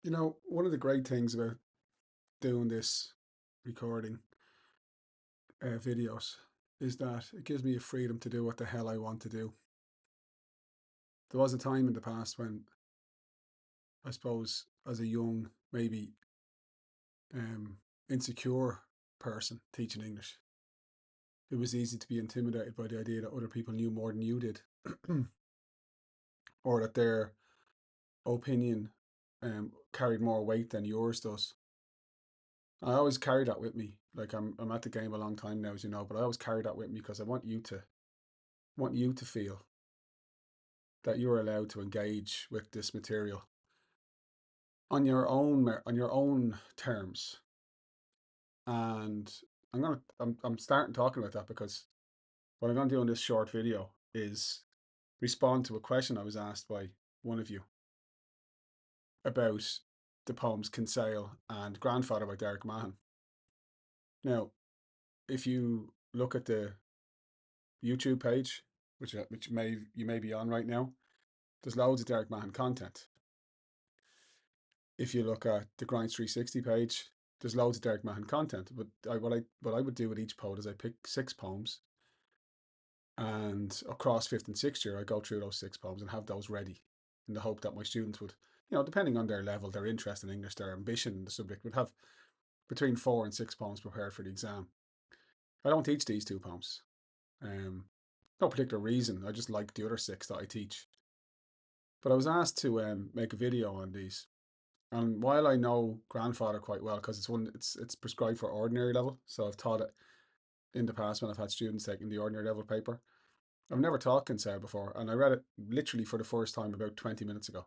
One of the great things about doing this recording videos is that it gives me a freedom to do what the hell I want to do. There was a time in the past when I suppose as a young, maybe um, insecure person teaching English, it was easy to be intimidated by the idea that other people knew more than you did, or that their opinion carried more weight than yours does. I always carry that with me. Like I'm at the game a long time now, as you know, but I always carry that with me because I want you to feel that you're allowed to engage with this material on your own terms. And I'm starting talking about that because what I'm gonna do in this short video is respond to a question I was asked by one of you about the poems Kinsale and Grandfather by Derek Mahon. Now, if you look at the YouTube page, which you may be on right now, there's loads of Derek Mahon content. If you look at the Grinds 360 page, there's loads of Derek Mahon content. But what I would do with each poet is I pick 6 poems, and across fifth and sixth year, I go through those 6 poems and have those ready, in the hope that my students would, depending on their level, their interest in English, their ambition in the subject, would have between 4 and 6 poems prepared for the exam. I don't teach these 2 poems. Um, no particular reason. I just like the other 6 that I teach. But I was asked to make a video on these. And while I know Grandfather quite well, because it's prescribed for ordinary level, so I've taught it in the past when I've had students taking the ordinary level paper. I've never taught Kinsale before, and I read it literally for the first time about 20 minutes ago.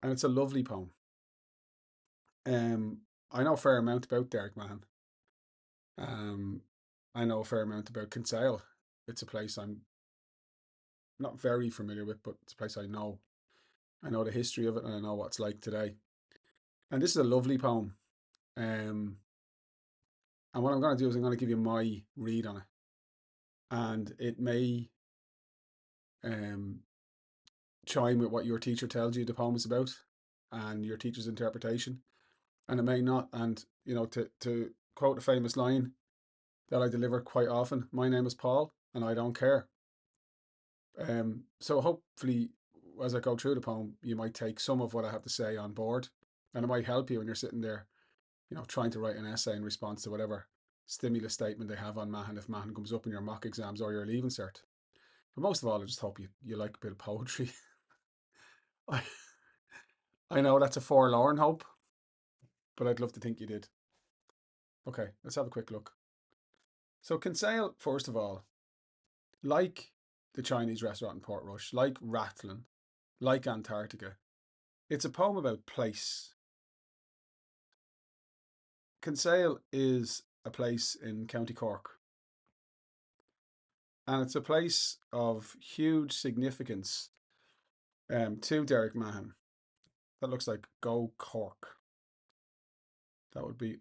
And it's a lovely poem. Um, I know a fair amount about Derek Mahon. Um, I know a fair amount about Kinsale. It's a place I'm not very familiar with, but it's a place I know. I know the history of it, and I know what it's like today. And this is a lovely poem. Um, and what I'm going to do is I'm going to give you my read on it, and it may um, chime with what your teacher tells you the poem is about and your teacher's interpretation, and it may not. And to quote a famous line that I deliver quite often, my name is Paul and I don't care. So hopefully, as I go through the poem, you might take some of what I have to say on board, and it might help you when you're sitting there, trying to write an essay in response to whatever stimulus statement they have on Mahon, if Mahon comes up in your mock exams or your leaving cert. But most of all, I just hope you like a bit of poetry. I, I know that's a forlorn hope, but I'd love to think you did. Okay, let's have a quick look. So Kinsale, first of all, like the Chinese restaurant in Portrush, like Rathlin, like Antarctica, it's a poem about place. Kinsale is a place in County Cork, and it's a place of huge significance to Derek Mahon. That looks like Go Cork. That would be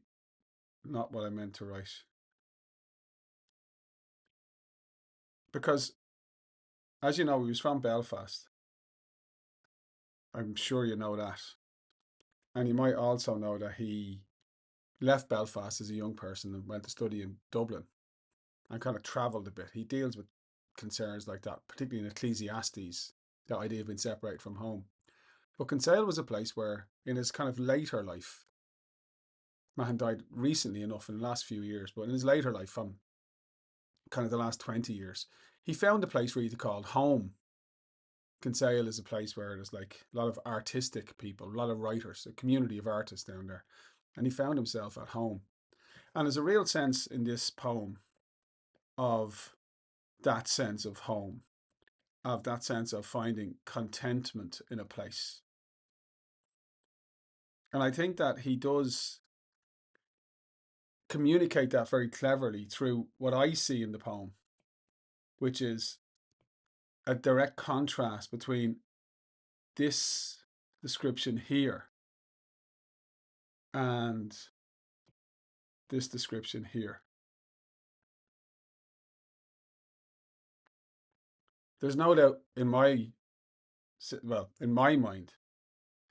not what I meant to write. Because, as you know, he was from Belfast. I'm sure you know that. And you might also know that he left Belfast as a young person and went to study in Dublin and kind of travelled a bit. He deals with concerns like that, particularly in Ecclesiastes, that idea of being separated from home. But Kinsale was a place where, in his kind of later life, Mahon died recently enough in the last few years, but in his later life, from kind of the last 20 years, he found a place really called home. Kinsale is a place where there's like a lot of artistic people, a lot of writers, a community of artists down there. And he found himself at home. And there's a real sense in this poem of that sense of home, of that sense of finding contentment in a place. And I think that he does communicate that very cleverly through what I see in the poem, which is a direct contrast between this description here and this description here. There's no doubt in my mind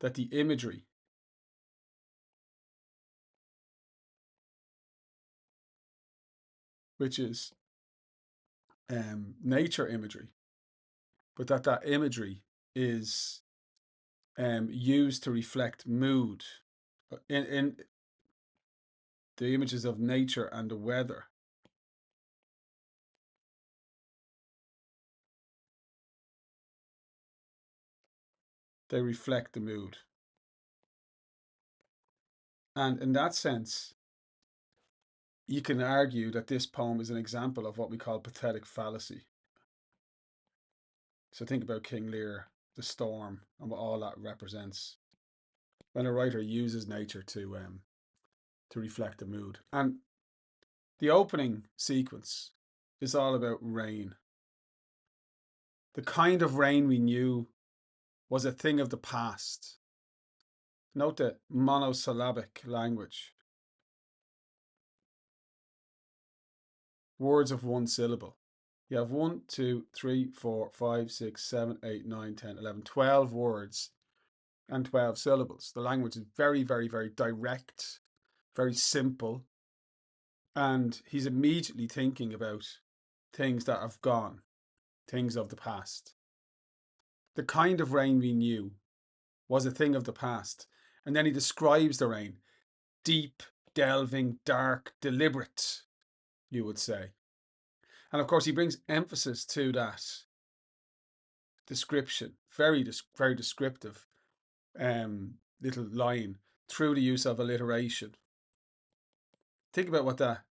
that the imagery which is nature imagery, but that imagery is used to reflect mood. In the images of nature and the weather, they reflect the mood. And in that sense, you can argue that this poem is an example of what we call pathetic fallacy. So think about King Lear, the storm, and what all that represents. When a writer uses nature to reflect the mood. And the opening sequence is all about rain. The kind of rain we knew was a thing of the past. Note the monosyllabic language. Words of one syllable. You have 1, 2, 3, 4, 5, 6, 7, 8, 9, 10, 11, 12 words and 12 syllables. The language is very, very, very direct, very simple. And he's immediately thinking about things that have gone, things of the past. The kind of rain we knew was a thing of the past. And then he describes the rain. Deep, delving, dark, deliberate, you would say. And of course, he brings emphasis to that description, very descriptive little line through the use of alliteration. Think about what that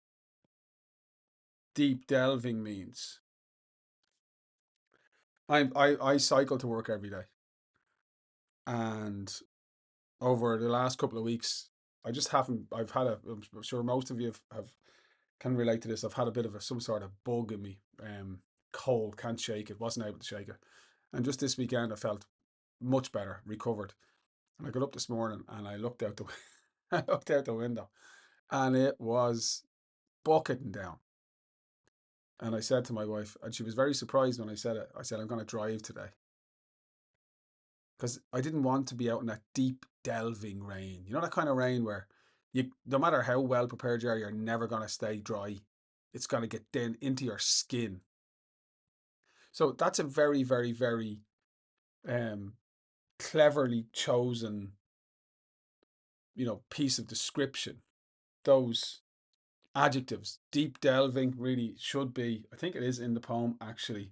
deep delving means. I cycle to work every day, and over the last couple of weeks, I just haven't. I'm sure most of you have can relate to this. I've had a bit of some sort of bug in me. Cold, can't shake it. Wasn't able to shake it, and just this weekend I felt much better, recovered. And I got up this morning and I looked out the I looked out the window, and it was bucketing down. And I said to my wife, and she was very surprised when I said it. I said, I'm going to drive today. Because I didn't want to be out in that deep, delving rain. You know, that kind of rain where no matter how well prepared you are, you're never going to stay dry. It's going to get down into your skin. So that's a very, very, very cleverly chosen, piece of description. Those adjectives, deep delving, really should be, I think it is in the poem actually,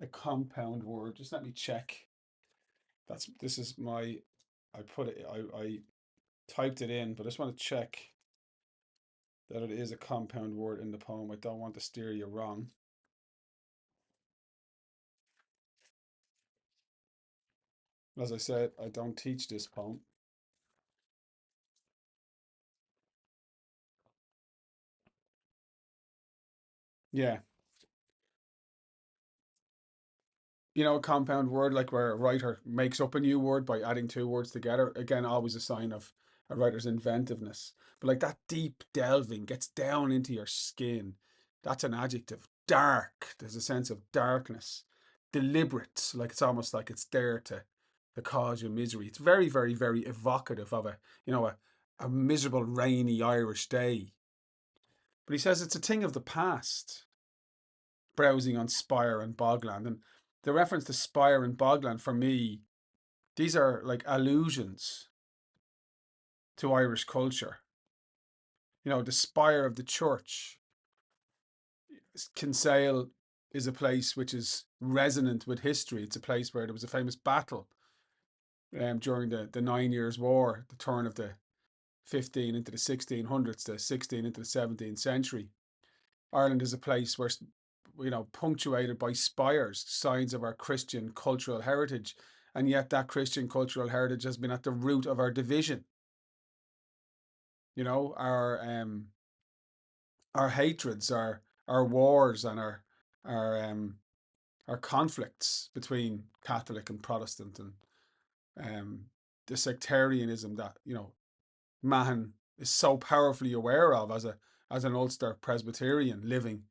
a compound word. Just let me check. This is my, I put it, I typed it in, but I just want to check that it is a compound word in the poem. I don't want to steer you wrong. As I said, I don't teach this poem. Yeah, a compound word, like where a writer makes up a new word by adding two words together. Again, always a sign of a writer's inventiveness. But like that deep delving gets down into your skin. That's an adjective. Dark. There's a sense of darkness. Deliberate. Like it's almost like it's there to cause you misery. It's very, very, very evocative of a miserable, rainy Irish day. But he says it's a thing of the past, browsing on Spire and Bogland. And the reference to Spire and Bogland, for me, these are like allusions to Irish culture. The spire of the church. Kinsale is a place which is resonant with history. It's a place where there was a famous battle during the 9 Years' War, the turn of the 15 into the 1600s, the 16 into the 17th century. Ireland is a place where, punctuated by spires, signs of our Christian cultural heritage. And yet that Christian cultural heritage has been at the root of our division. Our hatreds, our wars, and our conflicts between Catholic and Protestant, and the sectarianism that Mahon is so powerfully aware of as an Ulster Presbyterian living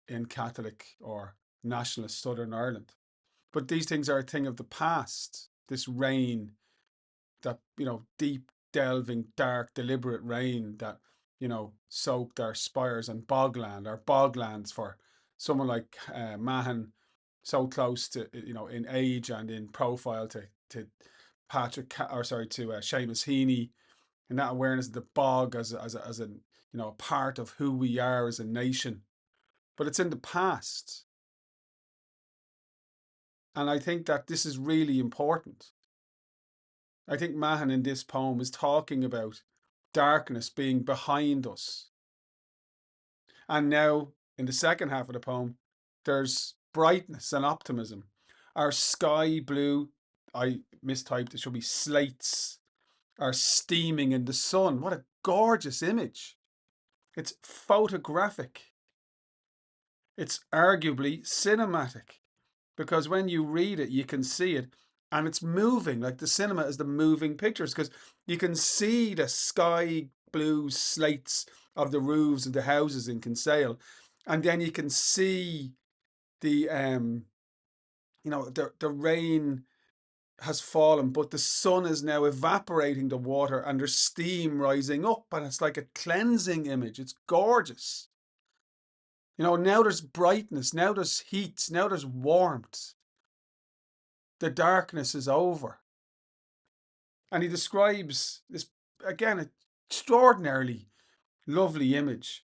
in Catholic or nationalist Southern Ireland. But these things are a thing of the past. This rain, that deep, delving, dark, deliberate rain that soaked our spires and bogland, our boglands for someone like Mahon, so close to, in age and in profile to Seamus Heaney, and that awareness of the bog as a part of who we are as a nation. But it's in the past. And I think that this is really important. I think Mahon in this poem is talking about darkness being behind us. And now, in the second half of the poem, there's brightness and optimism. Our sky blue, I mistyped, it should be slates, are steaming in the sun. What a gorgeous image. It's photographic. It's arguably cinematic, because when you read it, you can see it, and it's moving. Like the cinema is the moving pictures, because you can see the sky blue slates of the roofs of the houses in Kinsale, and then you can see the the rain has fallen, but the sun is now evaporating the water, and there's steam rising up, and it's like a cleansing image. It's gorgeous. Now there's brightness, now there's heat, now there's warmth. The darkness is over. And he describes this, again, extraordinarily lovely image.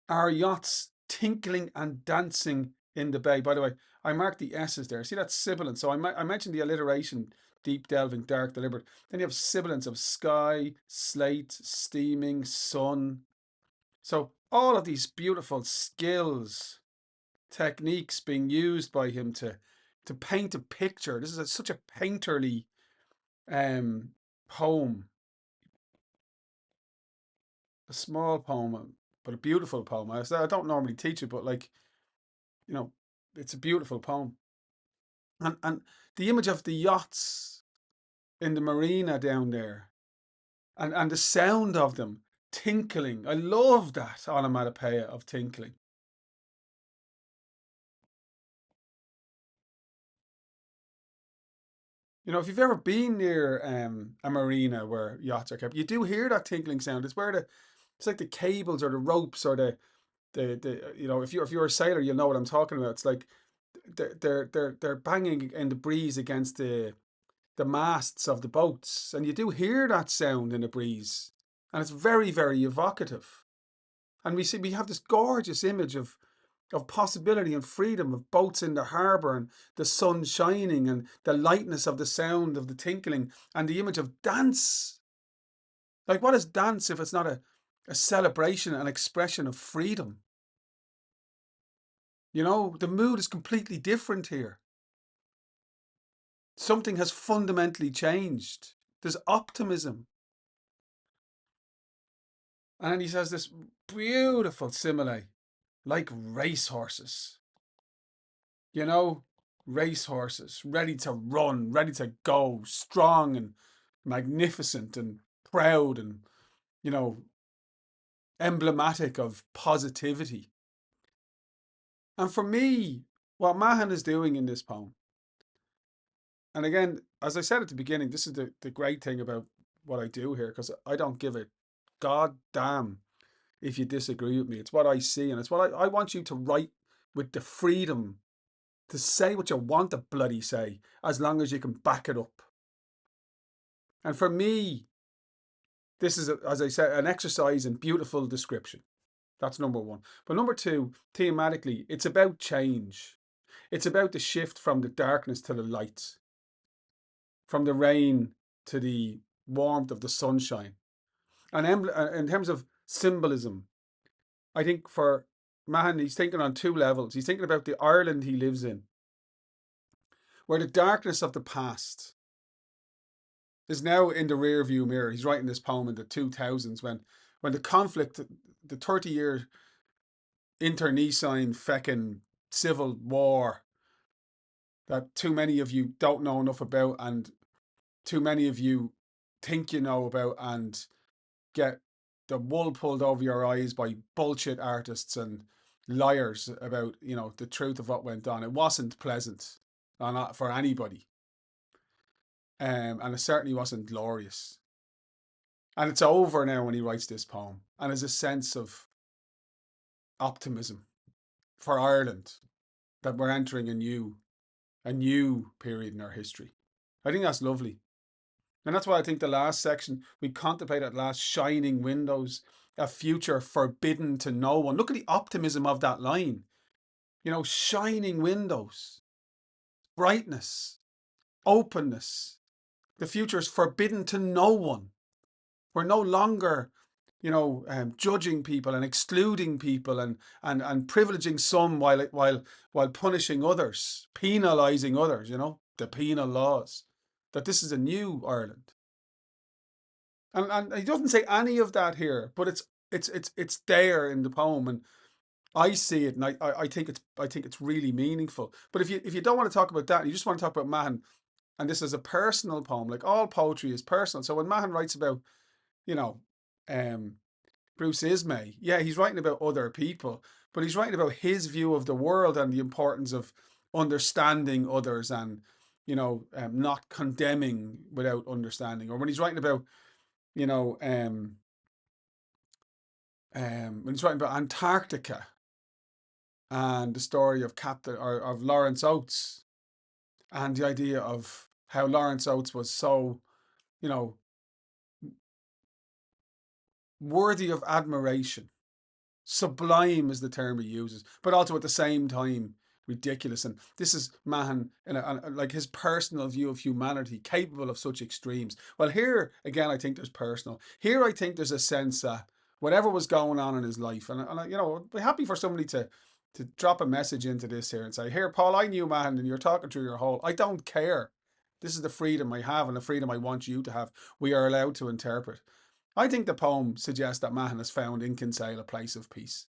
Our yachts tinkling and dancing in the bay. By the way, I marked the S's there. See that sibilant? So I mentioned the alliteration, deep delving, dark, deliberate. Then you have sibilants of sky, slate, steaming, sun. So all of these beautiful skills, techniques being used by him to paint a picture. This is such a painterly poem. A small poem, but a beautiful poem. I don't normally teach it, but it's a beautiful poem. And the image of the yachts in the marina down there, and the sound of them tinkling. I love that onomatopoeia of tinkling. If you've ever been near a marina where yachts are kept, you do hear that tinkling sound. It's like the cables or the ropes or if you're a sailor, you'll know what I'm talking about. It's like they're banging in the breeze against the masts of the boats, and you do hear that sound in the breeze, and it's very, very evocative. And we have this gorgeous image of possibility and freedom, of boats in the harbour and the sun shining and the lightness of the sound of the tinkling, and the image of dance. Like, what is dance if it's not a celebration and expression of freedom? The mood is completely different here. Something has fundamentally changed. There's optimism. And then he says this beautiful simile, like racehorses. Racehorses, ready to run, ready to go, strong and magnificent and proud and, emblematic of positivity. And for me, what Mahon is doing in this poem, and again, as I said at the beginning, this is the great thing about what I do here, because I don't give a goddamn if you disagree with me. It's what I see, and it's what I want you to write with the freedom to say what you want to bloody say, as long as you can back it up. And for me, this is, as I said, an exercise in beautiful description. That's number one. But number two, thematically, it's about change. It's about the shift from the darkness to the light, from the rain to the warmth of the sunshine. And in terms of symbolism, I think for Mahon, he's thinking on two levels. He's thinking about the Ireland he lives in, where the darkness of the past is now in the rear view mirror. He's writing this poem in the 2000s when the conflict, the 30-year internecine feckin' civil war that too many of you don't know enough about, and too many of you think you know about, and get the wool pulled over your eyes by bullshit artists and liars about, the truth of what went on. It wasn't pleasant for anybody. And it certainly wasn't glorious. And it's over now when he writes this poem. And there's a sense of optimism for Ireland that we're entering a new period in our history. I think that's lovely. And that's why I think the last section, we contemplate at last shining windows, a future forbidden to no one. Look at the optimism of that line. You know, shining windows, brightness, openness. The future is forbidden to no one. We're no longer, judging people and excluding people and privileging some while punishing others, penalising others. The penal laws. That this is a new Ireland. And he doesn't say any of that here, but it's there in the poem, and I see it, and I think it's really meaningful. But if you don't want to talk about that, you just want to talk about Mahon, and this is a personal poem, like all poetry is personal. So when Mahon writes about, you know, um, Bruce Ismay, yeah, he's writing about other people, but he's writing about his view of the world and the importance of understanding others and, not condemning without understanding. Or when he's writing about, you know, when he's writing about Antarctica and the story of Captain or of Lawrence Oates and the idea of how Lawrence Oates was so, you know, worthy of admiration. Sublime is the term he uses, but also at the same time ridiculous. And this is Mahon in like his personal view of humanity, capable of such extremes. Well, here again, I think there's personal. Here, I think there's a sense that whatever was going on in his life, and I'd be happy for somebody to drop a message into this here and say, "Here, Paul, I knew Mahon, and you're talking through your whole. I don't care. This is the freedom I have, and the freedom I want you to have. We are allowed to interpret." I think the poem suggests that Mahon has found in Kinsale a place of peace.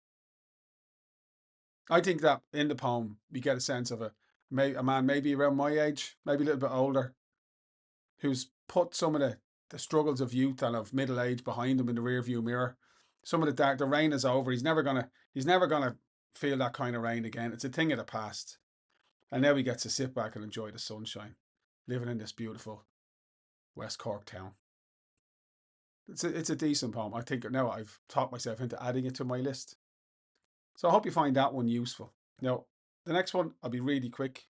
I think that in the poem we get a sense of a man maybe around my age, maybe a little bit older, who's put some of the struggles of youth and of middle age behind him in the rearview mirror. Some of the rain is over. He's never gonna feel that kind of rain again. It's a thing of the past. And now he gets to sit back and enjoy the sunshine, living in this beautiful West Cork town. It's a decent poem. I think now I've talked myself into adding it to my list. So I hope you find that one useful. Now, the next one, I'll be really quick.